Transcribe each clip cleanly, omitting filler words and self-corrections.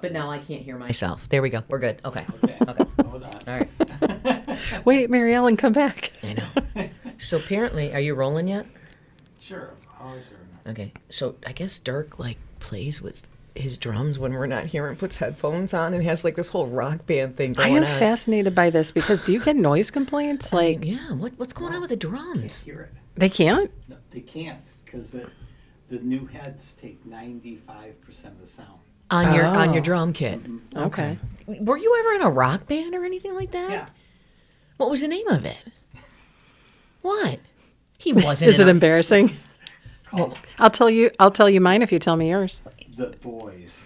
But now I can't hear myself. There we go. We're good. Okay. Okay. Hold on. All right. Wait, Mary Ellen, come back. I know. So apparently, are you rolling yet? Sure. Always heard. Okay. So I guess Dirk plays with his drums when we're not here and puts headphones on and has this whole rock band thing I going am on. fascinated by this because do you get noise complaints? Yeah. What's going on with the drums? Hear it. They can't? No, they can't because the new heads take 95% of the sound. On your Oh. drum kit. Okay. Were you ever in a rock band or anything like that? Yeah. What was the name of it? What? He wasn't. Is it embarrassing? Called I'll tell you mine if you tell me yours. The Boys.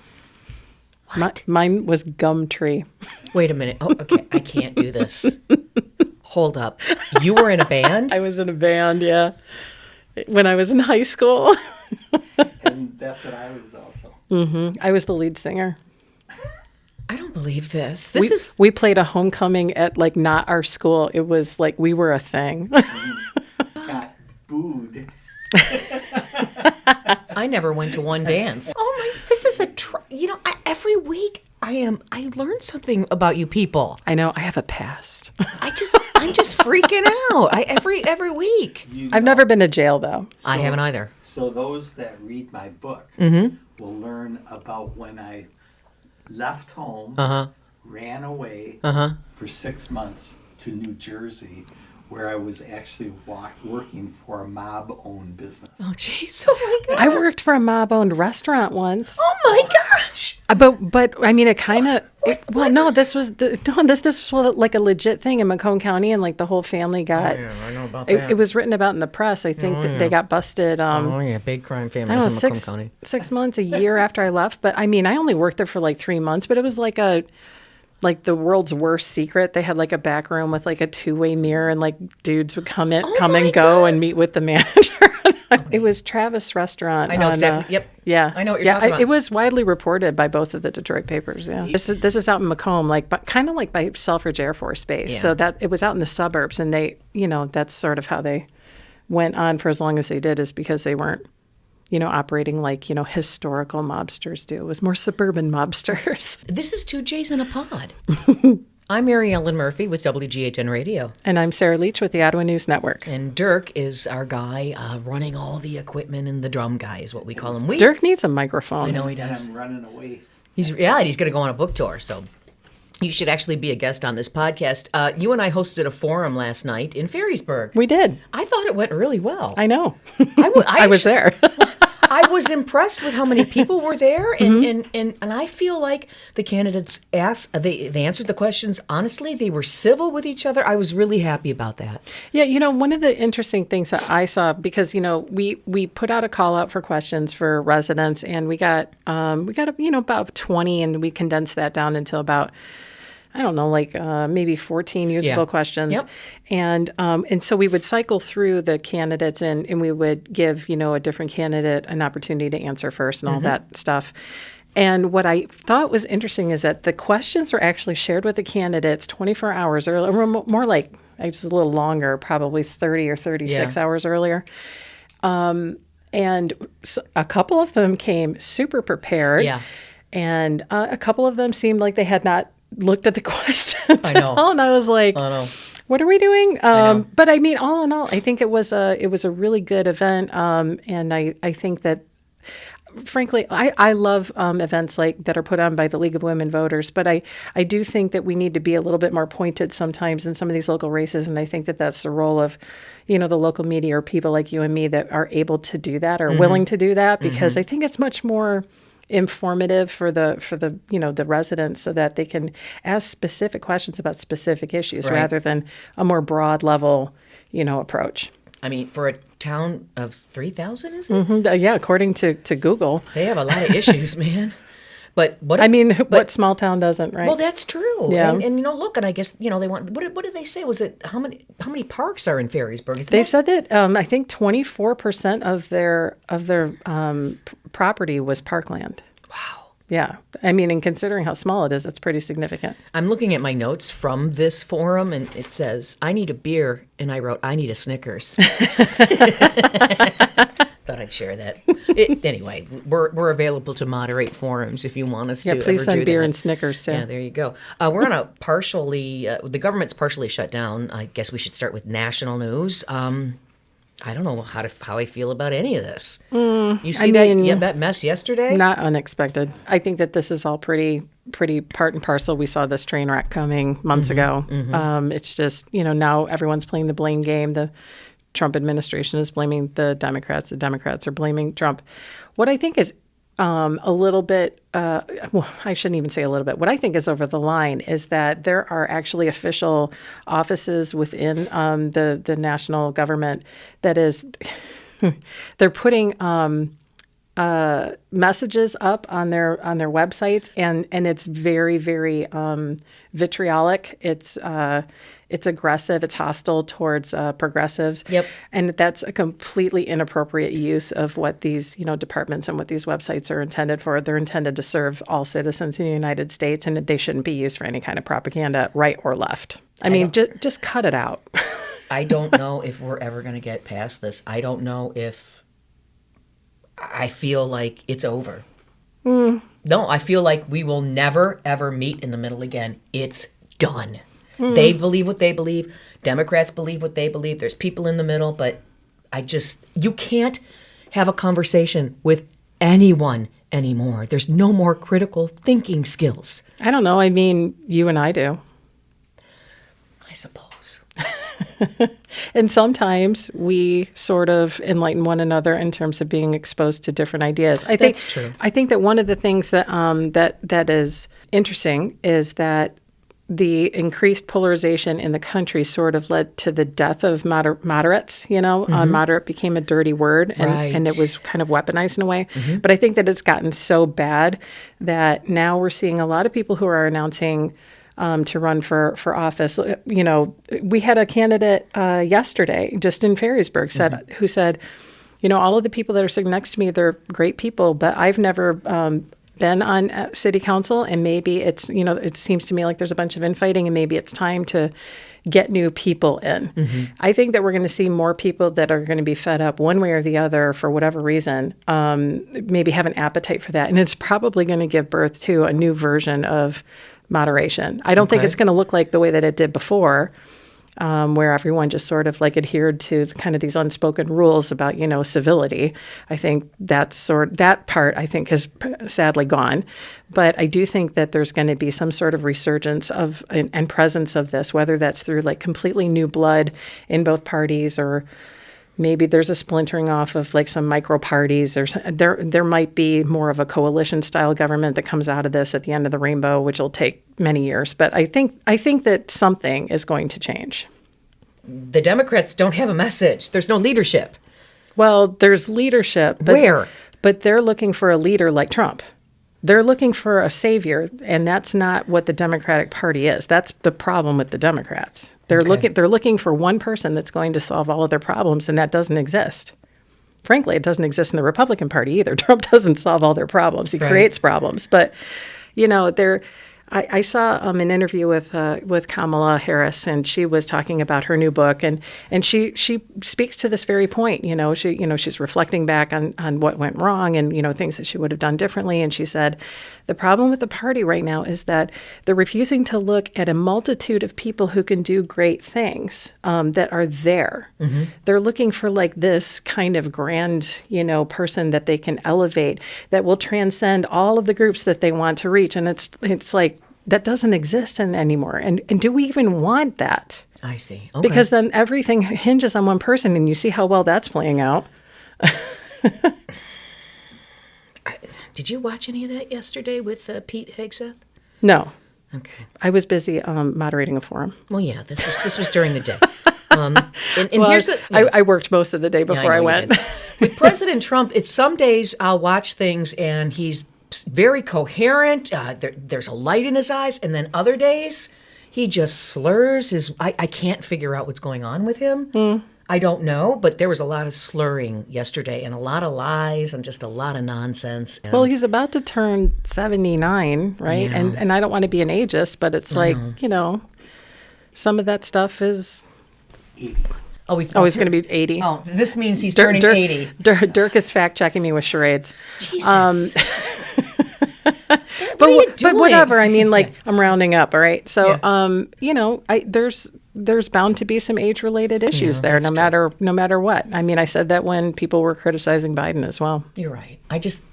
Mine was Gumtree. Wait a minute. Oh, okay. I can't do this. Hold up. You were in a band? I was in a band, yeah, when I was in high school. And that's what I was also. I was the lead singer. I don't believe this. We played a homecoming at not our school. It was we were a thing. Got booed. I never went to one dance. Oh my! This is every week I learn something about you people. I know I have a past. I'm just freaking out. Every week. I've never been to jail though. I haven't either. So those that read my book will learn about when I left home, ran away for 6 months to New Jersey, where I was actually working for a mob-owned business. Oh jeez! Oh my god! I worked for a mob-owned restaurant once. Oh my gosh! But I mean, it kind of. No, this was this was like a legit thing in Macomb County, and the whole family got. Yeah, I know about It was written about in the press. I think that they got busted. Oh yeah, big crime family I don't know, in Macomb County. 6 months, a year after I left. But I mean, I only worked there for 3 months. But it was the world's worst secret. They had a back room with a two-way mirror, and dudes would come and go and meet with the manager. It was Travis Restaurant. I know exactly. Yep. Yeah, I know what you're talking about. It was widely reported by both of the Detroit papers. Yeah, this is out in Macomb, kind of by Selfridge Air Force Base. Yeah. So that it was out in the suburbs, and they, that's sort of how they went on for as long as they did, is because they weren't, operating historical mobsters do. It was more suburban mobsters. This is 2 J's in a pod. I'm Mary Ellen Murphy with WGHN Radio. And I'm Sarah Leach with the Ottawa News Network. And Dirk is our guy running all the equipment, and the drum guy is what we call him. Dirk needs a microphone. I know he And does. I'm running away. He's going to go on a book tour, so you should actually be a guest on this podcast. You and I hosted a forum last night in Ferrysburg. We did. I thought it went really well. I know. I was there. I was impressed with how many people were there, and I feel like the candidates they answered the questions honestly. They were civil with each other. I was really happy about that. Yeah, one of the interesting things that I saw, because we put out a call out for questions for residents, and we got about 20, and we condensed that down into about, I don't know, maybe 14 usable questions. Yep. And so we would cycle through the candidates, and we would give, a different candidate an opportunity to answer first and all that stuff. And what I thought was interesting is that the questions were actually shared with the candidates 24 hours earlier, or more it's a little longer, probably 30 or 36 hours earlier. And a couple of them came super prepared. Yeah. And a couple of them seemed like they had not looked at the questions I know. at all, and I was like, I know. what are we doing? know. But I mean, all in all, I think it was a really good event, and I think that, frankly, I love events that are put on by the League of Women Voters, but I do think that we need to be a little bit more pointed sometimes in some of these local races, and I think that that's the role of, the local media or people like you and me that are able to do that or willing to do that, because I think it's much more informative for the the residents, so that they can ask specific questions about specific issues rather than a more broad level approach. I mean, for a town of 3,000, is it? Mm-hmm. Yeah, according to Google, They have a lot of issues, man. But what small town doesn't, right? Well, that's true. Yeah. And look, and I guess they want. What did they say? Was it how many parks are in Ferrysburg? They said that I think 24% of their property was parkland. Wow. Yeah, I mean, and considering how small it is, it's pretty significant. I'm looking at my notes from this forum, and it says, "I need a beer," and I wrote, "I need a Snickers." Thought I'd share that. Anyway, we're available to moderate forums if you want us to. Please ever send do beer that. and Snickers too. Yeah, there you go. We're on a partially. The government's partially shut down. I guess we should start with national news. I don't know how I feel about any of this. You see that mess yesterday? Not unexpected. I think that this is all pretty part and parcel. We saw this train wreck coming months ago. It's just, now everyone's playing the blame game. The Trump administration is blaming the Democrats. The Democrats are blaming Trump. What I think is a little bit, I shouldn't even say a little bit. What I think is over the line is that there are actually official offices within the national government that is, they're putting messages up on their websites, and it's very, very vitriolic. It's aggressive. It's hostile towards progressives. Yep. And that's a completely inappropriate use of what these departments and what these websites are intended for. They're intended to serve all citizens in the United States, and they shouldn't be used for any kind of propaganda, right or left. I mean, just cut it out. I don't know if we're ever going to get past this. I don't know if. I feel like it's over. No, I feel like we will never, ever meet in the middle again. It's done. They believe what they believe. Democrats believe what they believe. There's people in the middle, but you can't have a conversation with anyone anymore. There's no more critical thinking skills. I don't know. I mean, you and I do. I suppose. And sometimes we sort of enlighten one another in terms of being exposed to different ideas. That's true. I think that one of the things that that is interesting is that the increased polarization in the country sort of led to the death of moderates. Moderate became a dirty word, and it was kind of weaponized in a way. But I think that it's gotten so bad that now we're seeing a lot of people who are announcing to run for office. We had a candidate yesterday, just in Ferrysburg, who said, all of the people that are sitting next to me, they're great people, but I've never been on city council, and maybe it's, it seems to me like there's a bunch of infighting, and maybe it's time to get new people in. I think that we're going to see more people that are going to be fed up one way or the other for whatever reason, maybe have an appetite for that. And it's probably going to give birth to a new version of moderation. I don't think it's going to look like the way that it did before, where everyone just sort of like adhered to kind of these unspoken rules about, civility. I think that part I think has sadly gone. But I do think that there's going to be some sort of resurgence of and presence of this, whether that's through like completely new blood in both parties, or maybe there's a splintering off of like some micro parties, or there might be more of a coalition style government that comes out of this at the end of the rainbow, which will take many years. But I think that something is going to change. The Democrats don't have a message. There's no leadership. Well, there's leadership. But, where? But they're looking for a leader like Trump. They're looking for a savior, and that's not what the Democratic Party is. That's the problem with the Democrats. They're looking for one person that's going to solve all of their problems, and that doesn't exist. Frankly, it doesn't exist in the Republican Party either. Trump doesn't solve all their problems. He creates problems. But, I saw an interview with Kamala Harris, and she was talking about her new book, and she speaks to this very point. She's reflecting back on what went wrong and things that she would have done differently. And she said, the problem with the party right now is that they're refusing to look at a multitude of people who can do great things that are there. They're looking for like this kind of grand, person that they can elevate that will transcend all of the groups that they want to reach. And it's like, that doesn't exist anymore. And do we even want that? I see. Okay. Because then everything hinges on one person, and you see how well that's playing out. Did you watch any of that yesterday with Pete Hegseth? No. Okay. I was busy moderating a forum. Well, yeah, this was during the day. Here's the. I worked most of the day before I went. With President Trump, it's some days I'll watch things and he's very coherent. There's a light in his eyes, and then other days he just slurs. I can't figure out what's going on with him. I don't know, but there was a lot of slurring yesterday and a lot of lies and just a lot of nonsense. Well, he's about to turn 79, right? Yeah. And I don't want to be an ageist, but it's like, some of that stuff is... 80. Oh, he's Oh, he's going to be 80. Oh, this means he's turning 80. Dirk is fact-checking me with charades. Jesus. But whatever. I mean, like, I'm rounding up, all right? So, Yeah. there's bound to be some age-related issues there, no matter what. I mean, I said that when people were criticizing Biden as well. You're right. I just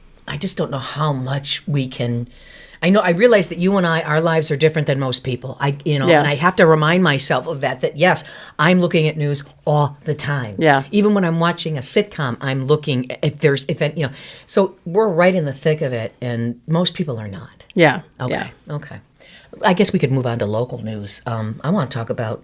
don't know how much we can. I realize that you and our lives are different than most people. And I have to remind myself of that yes, I'm looking at news all the time. Yeah. Even when I'm watching a sitcom, I'm looking so we're right in the thick of it, and most people are not. Yeah. Okay. Yeah. Okay. I guess we could move on to local news. I want to talk about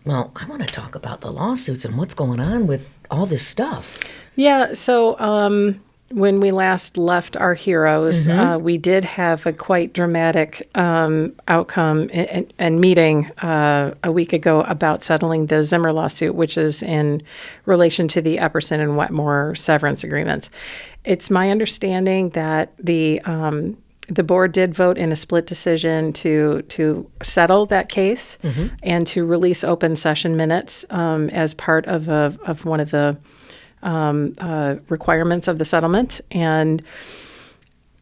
the lawsuits and what's going on with all this stuff. Yeah. So, when we last left our heroes, we did have a quite dramatic outcome and meeting a week ago about settling the Zimmer lawsuit, which is in relation to the Epperson and Wetmore severance agreements. It's my understanding that the board did vote in a split decision to settle that case and to release open session minutes as part of one of the requirements of the settlement. And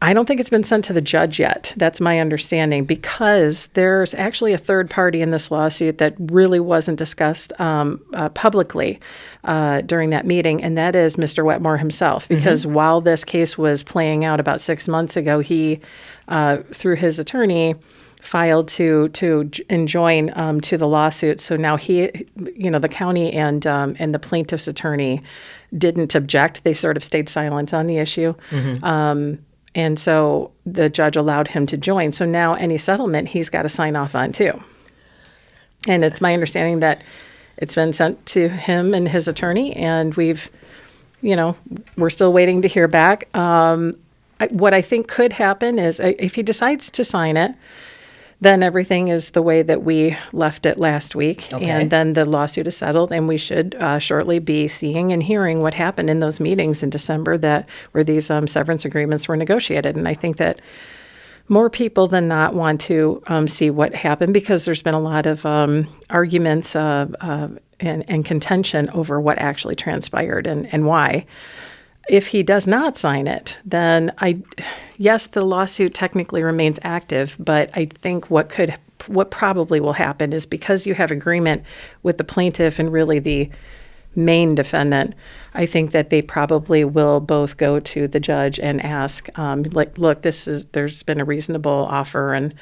I don't think it's been sent to the judge yet. That's my understanding, because there's actually a third party in this lawsuit that really wasn't discussed publicly during that meeting, and that is Mr. Wetmore himself. Because while this case was playing out about 6 months ago, he, through his attorney, filed to enjoin to the lawsuit. So now he, the county and the plaintiff's attorney didn't object. They sort of stayed silent on the issue. And so the judge allowed him to join. So now any settlement he's got to sign off on too. And it's my understanding that it's been sent to him and his attorney, and we're still waiting to hear back. What I think could happen is if he decides to sign it, then everything is the way that we left it last week. Okay. And then the lawsuit is settled, and we should shortly be seeing and hearing what happened in those meetings in December where these severance agreements were negotiated. And I think that more people than not want to see what happened, because there's been a lot of arguments and contention over what actually transpired and why. If he does not sign it, then yes, the lawsuit technically remains active, but I think what probably will happen is, because you have agreement with the plaintiff and really the main defendant, I think that they probably will both go to the judge and ask, look, there's been a reasonable offer and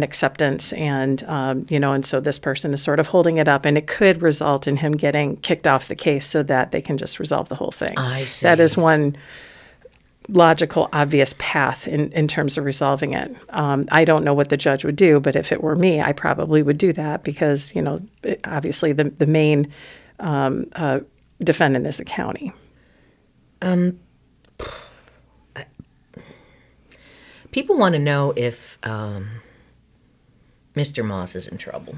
acceptance, and and so this person is sort of holding it up, and it could result in him getting kicked off the case so that they can just resolve the whole thing. I see. That is one logical, obvious path in terms of resolving it. I don't know what the judge would do, but if it were me, I probably would do that, because obviously the main defendant is the county. People want to know if Mr. Moss is in trouble.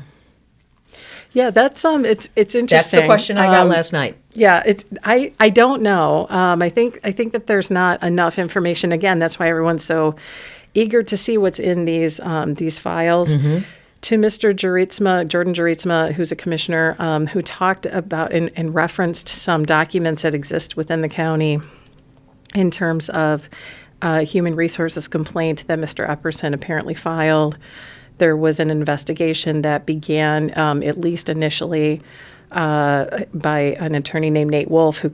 Yeah, that's it's interesting. That's the question I got last night. Yeah, I don't know. I think that there's not enough information. Again, that's why everyone's so eager to see what's in these files. To Mr. Jordan Jaritsma, who's a commissioner, who talked about and referenced some documents that exist within the county in terms of a human resources complaint that Mr. Epperson apparently filed. There was an investigation that began, at least initially, by an attorney named Nate Wolf, who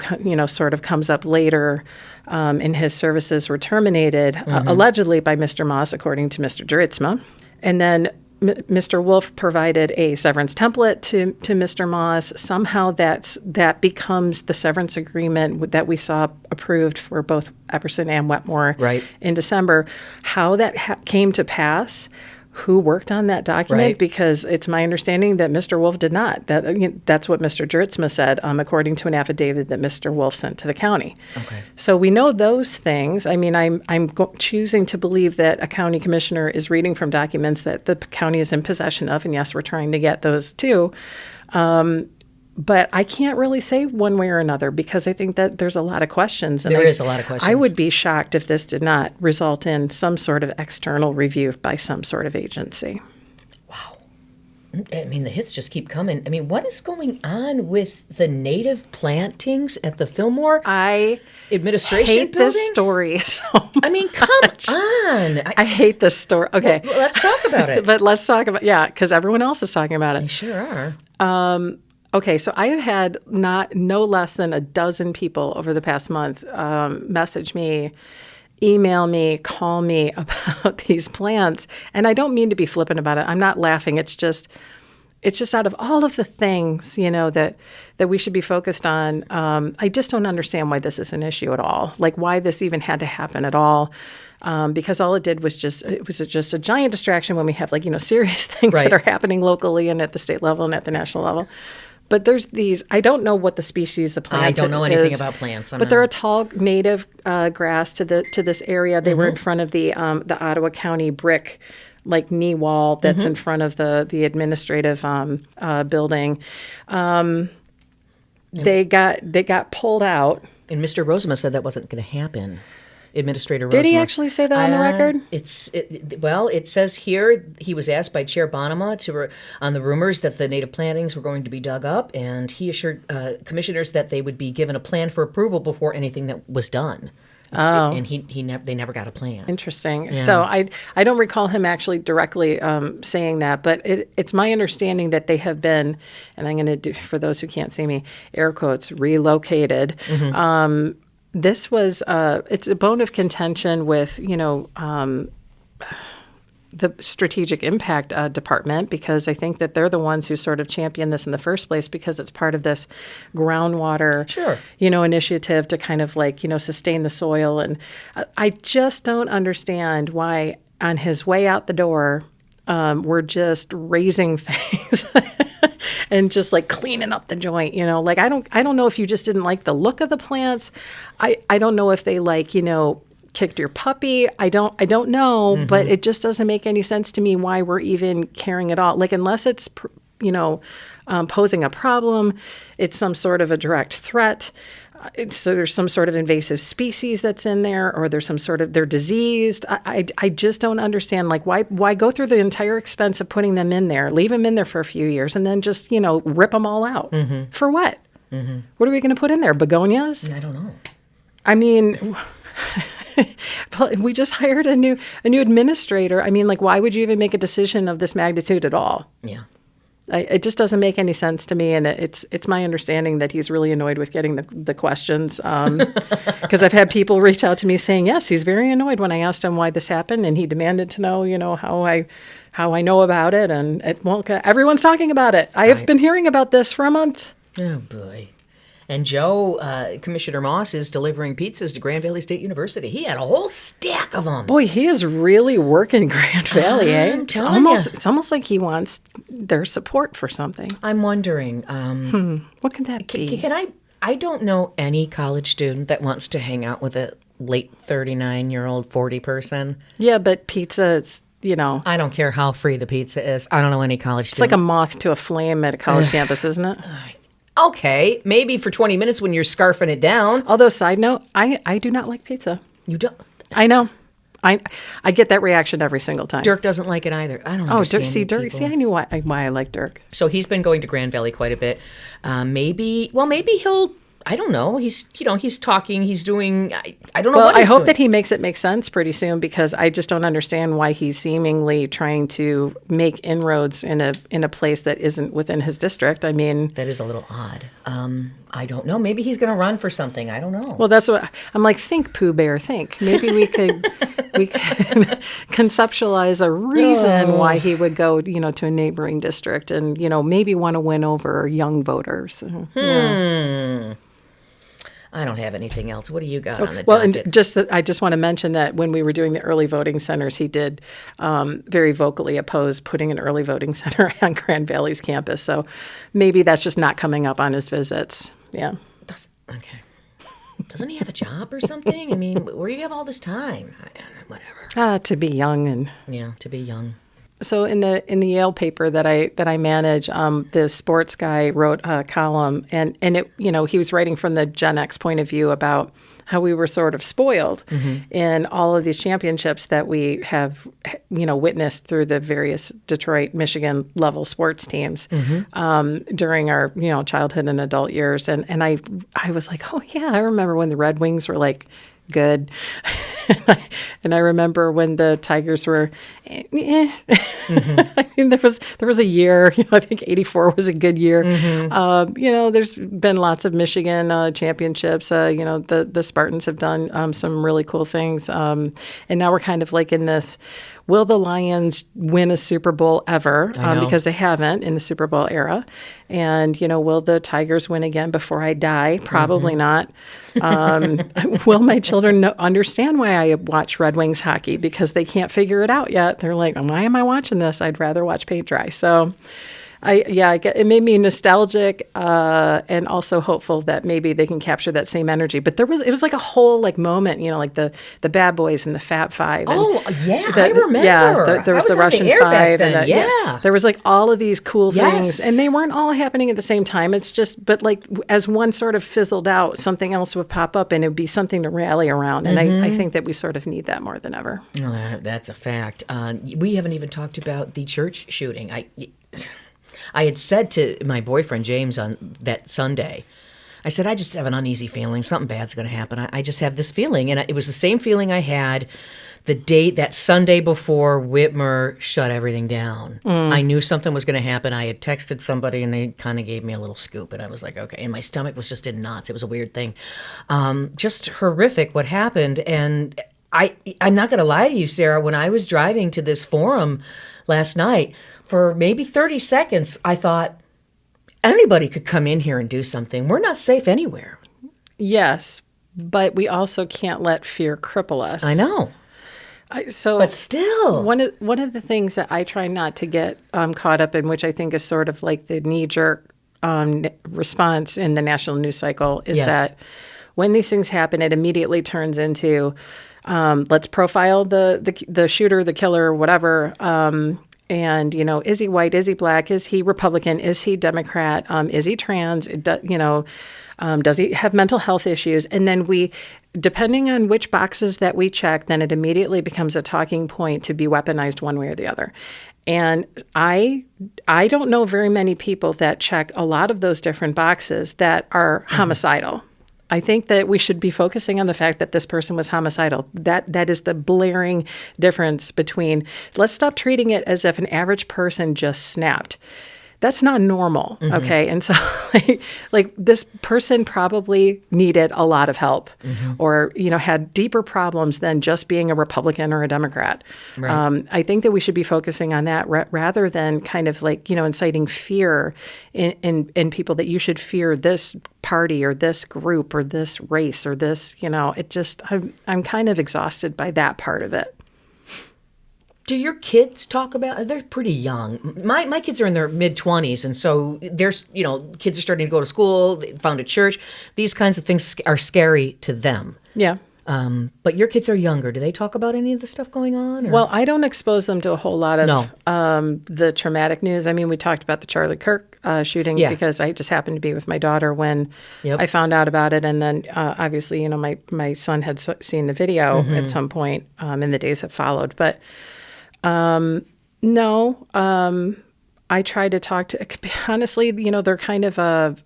sort of comes up later, and his services were terminated, allegedly by Mr. Moss, according to Mr. Jaritsma. And then Mr. Wolf provided a severance template to Mr. Moss. Somehow that becomes the severance agreement that we saw approved for both Epperson and Wetmore in December. How that came to pass, who worked on that document, because it's my understanding that Mr. Wolf did not. That's what Mr. Jaritsma said, according to an affidavit that Mr. Wolf sent to the county. Okay. So we know those things. I mean, I'm choosing to believe that a county commissioner is reading from documents that the county is in possession of, and yes, we're trying to get those too. But I can't really say one way or another, because I think that there's a lot of questions. And there is a lot of questions. I would be shocked if this did not result in some sort of external review by some sort of agency. Wow. I mean, the hits just keep coming. I mean, what is going on with the native plantings at the Fillmore administration hate building? this story so I mean, come on. I hate this story. Okay. Well, let's talk about it. But let's talk about, because everyone else is talking about They it. sure are. Okay, so I have had no less than a dozen people over the past month message me, email me, call me about these plants. And I don't mean to be flippant about it. I'm not laughing. It's just out of all of the things, that we should be focused on. I just don't understand why this is an issue at all. Like why this even had to happen at all. Because all it did was just a giant distraction when we have serious things Right. that are happening locally and at the state level and at the national level. But there's these, I don't know what the species of plant I don't know anything is, about plants. but they're a tall native grass to this area. They were in front of the Ottawa County brick knee wall that's in front of the administrative building. They got pulled out. And Mr. Rosema said that wasn't going to happen. Administrator Rosema. Did he actually say that on the record? It says here he was asked by Chair Bonema on the rumors that the native plantings were going to be dug up, and he assured commissioners that they would be given a plan for approval before anything that was done. And they never got a plan. Interesting. Yeah. So I don't recall him actually directly saying that, but it's my understanding that they have been, and I'm going to do, for those who can't see me, air quotes, relocated. This was it's a bone of contention with the strategic impact department, because I think that they're the ones who sort of championed this in the first place, because it's part of this groundwater initiative to kind of sustain the soil. And I just don't understand why on his way out the door we're just raising things and just cleaning up the joint, I don't know if you just didn't like the look of the plants. I don't know if they kicked your puppy. I don't know, but it just doesn't make any sense to me why we're even caring at all. Unless it's posing a problem, it's some sort of a direct threat. So there's some sort of invasive species that's in there, or there's some sort of, they're diseased. I just don't understand, why go through the entire expense of putting them in there, leave them in there for a few years, and then just, rip them all out. For what? What are we going to put in there? Begonias? I don't know. I mean, we just hired a new administrator. I mean, why would you even make a decision of this magnitude at all? Yeah. It just doesn't make any sense to me, and it's my understanding that he's really annoyed with getting the questions, because I've had people reach out to me saying, yes, he's very annoyed when I asked him why this happened, and he demanded to know, how I know about it, and everyone's talking about it. I have been hearing about this for a month. Oh boy. And Joe, Commissioner Moss, is delivering pizzas to Grand Valley State University. He had a whole stack of them. Boy, he is really working Grand Valley, eh? I'm telling you. It's almost like he wants their support for something. I'm wondering, What could that be? I don't know any college student that wants to hang out with a late 39-year-old 40 person. Yeah, but pizza is, I don't care how free the pizza is. I don't know any college it's student. like a moth to a flame at a college campus, isn't it? Okay, maybe for 20 minutes when you're scarfing it down. Although, side note, I do not like pizza. You don't. I know. I get that reaction every single time. Dirk doesn't like it either. I don't Oh, understand Dirk. people. See, I knew why I like Dirk. So he's been going to Grand Valley quite a bit. Maybe he'll. I don't know. He's talking. He's doing. I don't know. Well, what he's I hope doing. that he makes it make sense pretty soon, because I just don't understand why he's seemingly trying to make inroads in a place that isn't within his district. I mean, That is a little odd. I don't know. Maybe he's going to run for something. I don't know. well, that's what I'm like. Think, Pooh Bear. Think. Maybe we could conceptualize a reason why he would go, to a neighboring district and maybe want to win over young voters. Yeah. I don't have anything else. What do you got on the Well, docket? and I just want to mention that when we were doing the early voting centers, he did very vocally oppose putting an early voting center on Grand Valley's campus. So maybe that's just not coming up on his visits. Yeah. Okay. Doesn't he have a job or something? I mean, where do you have all this time? Whatever. To be young and Yeah, to be young. So in the Yale paper that I manage, the sports guy wrote a column, and it, he was writing from the Gen X point of view about how we were sort of spoiled in all of these championships that we have, witnessed through the various Detroit, Michigan level sports teams during our, childhood and adult years. And I was like, oh yeah, I remember when the Red Wings were like good. And I remember when the Tigers were, I mean, there was a year, I think 84 was a good year. There's been lots of Michigan championships. The Spartans have done some really cool things. And now we're kind of like in this, will the Lions win a Super Bowl ever? Because they haven't in the Super Bowl era. And, will the Tigers win again before I die? Probably not. Will my children understand why I watch Red Wings hockey? Because they can't figure it out yet. They're like, why am I watching this? I'd rather watch paint dry. So it made me nostalgic and also hopeful that maybe they can capture that same energy. But it was like a whole moment, like the Bad Boys and the Fat Five. And I remember. There was the Russian Five. And there was like all of these cool things. And they weren't all happening at the same time. It's just, but like as one sort of fizzled out, something else would pop up and it would be something to rally around. And I think that we sort of need that more than ever. That's a fact. We haven't even talked about the church shooting. I had said to my boyfriend, James, on that Sunday, I said, I just have an uneasy feeling. Something bad's going to happen. I just have this feeling. And it was the same feeling I had that Sunday before Wetmore shut everything down. I knew something was going to happen. I had texted somebody, and they kind of gave me a little scoop. And I was like, okay. And my stomach was just in knots. It was a weird thing. Just horrific what happened. And I'm not going to lie to you, Sarah. When I was driving to this forum last night, for maybe 30 seconds, I thought, anybody could come in here and do something. We're not safe anywhere. Yes, but we also can't let fear cripple us. I know. But still. One of the things that I try not to get caught up in, which I think is sort of like the knee-jerk response in the national news cycle, is that when these things happen, it immediately turns into, let's profile the shooter, the killer, whatever. And, is he white? Is he black? Is he Republican? Is he Democrat? Is he trans? Does he have mental health issues? And then depending on which boxes that we check, then it immediately becomes a talking point to be weaponized one way or the other. And I don't know very many people that check a lot of those different boxes that are homicidal. I think that we should be focusing on the fact that this person was homicidal. That is the blaring difference between, let's stop treating it as if an average person just snapped. That's not normal, okay? And so, like this person probably needed a lot of help or, had deeper problems than just being a Republican or a Democrat. Right. I think that we should be focusing on that rather than kind of like, inciting fear in people that you should fear this party or this group or this race or this, it just, I'm kind of exhausted by that part of it. Do your kids talk about it? They're pretty young. My kids are in their mid-20s, and so there's, kids are starting to go to school, found a church. These kinds of things are scary to them. Yeah. But your kids are younger. Do they talk about any of the stuff going on? Or? Well, I don't expose them to a whole lot of the traumatic news. I mean, we talked about the Charlie Kirk shooting because I just happened to be with my daughter when I found out about it. And then obviously, my son had seen the video at some point in the days that followed. But no, I try to talk to, honestly, they're kind of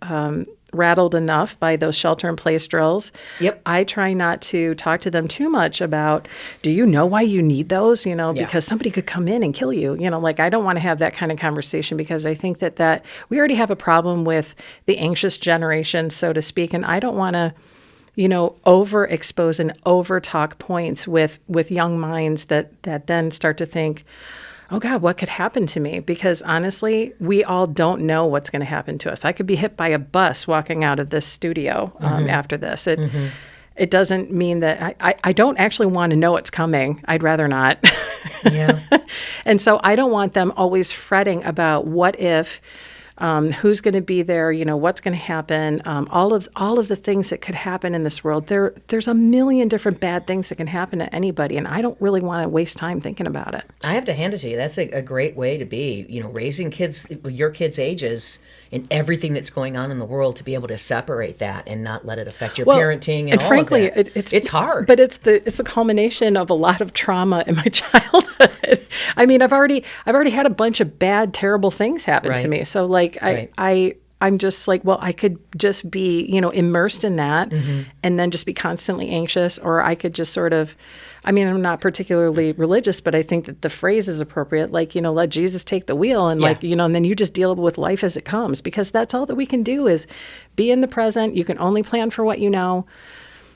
rattled enough by those shelter-in-place drills. Yep. I try not to talk to them too much about, do you know why you need those? Because somebody could come in and kill you. I don't want to have that kind of conversation because I think that we already have a problem with the anxious generation, so to speak, and I don't want to overexpose and over-talk points with young minds that then start to think, oh, God, what could happen to me? Because honestly, we all don't know what's going to happen to us. I could be hit by a bus walking out of this studio after this. It doesn't mean that I don't actually want to know what's coming. I'd rather not. Yeah. And so I don't want them always fretting about what if who's going to be there, what's going to happen, all of the things that could happen in this world. There's a million different bad things that can happen to anybody, and I don't really want to waste time thinking about it. I have to hand it to you. That's a great way to be. Raising kids, your kids' ages, and everything that's going on in the world, to be able to separate that and not let it affect your parenting and all frankly, of that. It's hard. But it's the culmination of a lot of trauma in my childhood. I mean, I've already had a bunch of bad, terrible things happen to me. So I'm just like, well, I could just be, immersed in that and then just be constantly anxious, or I could just sort of, I'm not particularly religious, but I think that the phrase is appropriate. Like, let Jesus take the wheel and and then you just deal with life as it comes, because that's all that we can do is be in the present. You can only plan for what you know.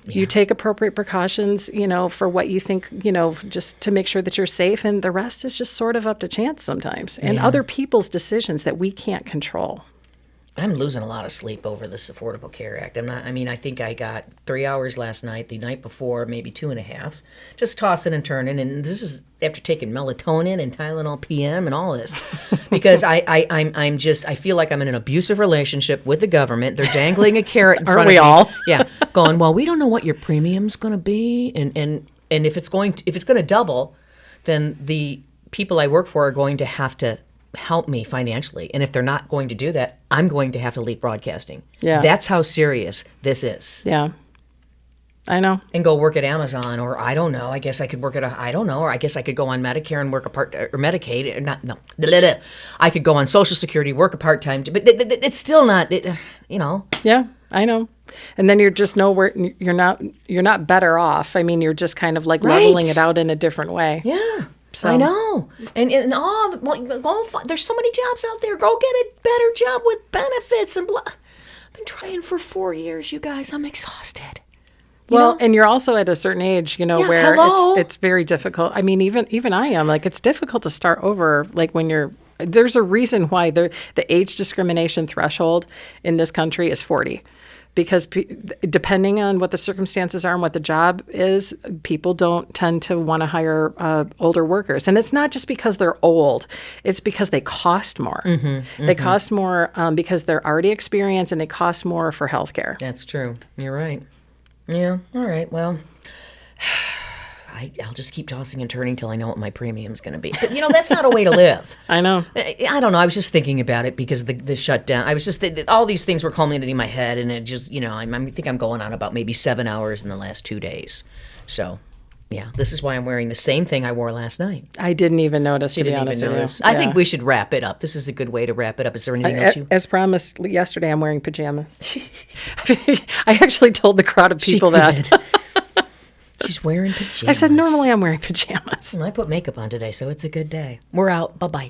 Yeah. You take appropriate precautions, for what you think, just to make sure that you're safe. And the rest is just sort of up to chance sometimes and other people's decisions that we can't control. I'm losing a lot of sleep over this Affordable Care Act. I think I got 3 hours last night, the night before, maybe 2.5, just tossing and turning. And this is after taking melatonin and Tylenol PM and all this, because I feel like I'm in an abusive relationship with the government. They're dangling a carrot in front of me. Aren't we all? Yeah. Going, well, we don't know what your premium's going to be. And if it's going to double, then the people I work for are going to have to help me financially. And if they're not going to do that, I'm going to have to leave broadcasting. Yeah. That's how serious this is. Yeah. I know. And go work at Amazon, or I don't know. I guess I could work at or I guess I could go on Medicare and work or Medicaid. I could go on Social Security, work a part-time, but it's still not, Yeah, I know. And then you're just nowhere, you're not better off. You're just kind of like leveling it out in a different way. Yeah. So. I know. And there's so many jobs out there. Go get a better job with benefits and blah. I've been trying for 4 years, you guys. I'm exhausted. And you're also at a certain age, where it's very difficult. Even I am. Like, it's difficult to start over, like when there's a reason why the age discrimination threshold in this country is 40. Because depending on what the circumstances are and what the job is, people don't tend to want to hire older workers. And it's not just because they're old. It's because they cost more. They cost more because they're already experienced, and they cost more for health care. That's true. You're right. Yeah. All right. Well, I'll just keep tossing and turning till I know what my premium's going to be. But, that's not a way to live. I know. I don't know. I was just thinking about it because the shutdown. I was just all these things were culminating in my head, and it just, I think I'm going on about maybe 7 hours in the last 2 days. So, yeah, this is why I'm wearing the same thing I wore last night. I didn't even notice, to be honest with you. I think we should wrap it up. This is a good way to wrap it up. Is there anything else you... As promised, yesterday I'm wearing pajamas. I actually told the crowd of people that. She's wearing pajamas. I said, normally I'm wearing pajamas. Well, I put makeup on today, so it's a good day. We're out. Bye-bye.